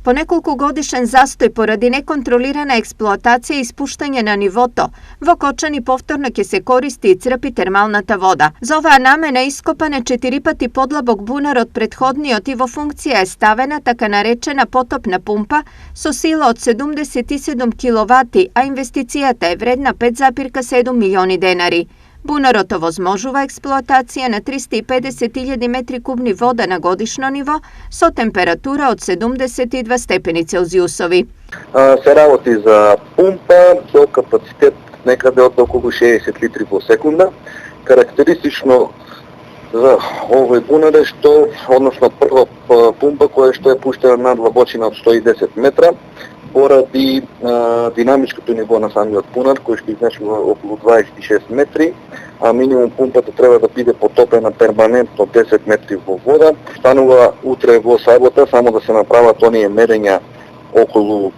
Po неколкогодишен застој поради неконтролирана експлоатација и испуштање на нивото, во Кочани повторно ќе се користи и црпи термалната вода. За оваа намена ископан е 4 пати подлабок бунар од претходниот и во функција е ставена така наречена потопна пумпа со сила од 77 киловати, а инвестицијата е вредна 5,7 милиони денари. Бунарот овозможува експлоатација на 350.000 метри кубни вода на годишно ниво со температура од 72 степени Целзиусови. Се работи за пумпа со капацитет некаде од околу 60 литри во секунда. Карактеристично за овој бунар е што, односно прва пумпа која што е пуштена на длабочина од 110 метра, поради динамичкото ниво на самиот бунар, кој што изнесува околу 26 метри, а минимум пумпата треба да биде потопена перманентно 10 метри во вода. Станува утре во сабота само да се направат оние мерења околу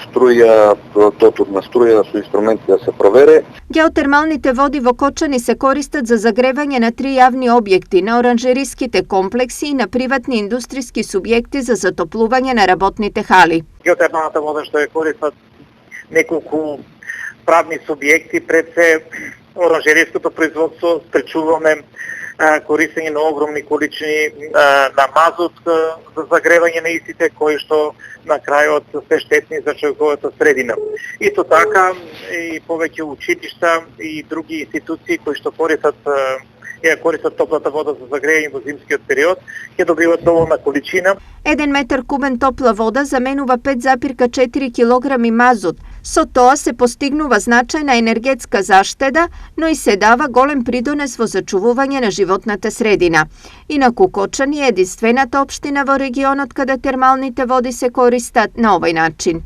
струја, дотур на струја со инструменти да се провере. Геотермалните води во Кочани се користат за загревање на 3 јавни објекти, на оранжериските комплекси и на приватни индустријски субјекти за затоплување на работните хали. Геотермалната вода што ја користат неколку правни субјекти, пред се оранжериското производство, спречуваме користење на огромни количини на мазут за загревање на истите, кои што на крајот се штетни за човековата средина. Исто така и повеќе училишта и други институции кои што користат топлата вода за загрејање во зимскиот период, ќе добиват доволна количина. 1 метар кубен топла вода заменува 5,4 килограми мазут. Со тоа се постигнува значајна енергетска заштеда, но и се дава голем придонес во зачувување на животната средина. Инаку Кочани е единствената општина во регионот каде термалните води се користат на овој начин.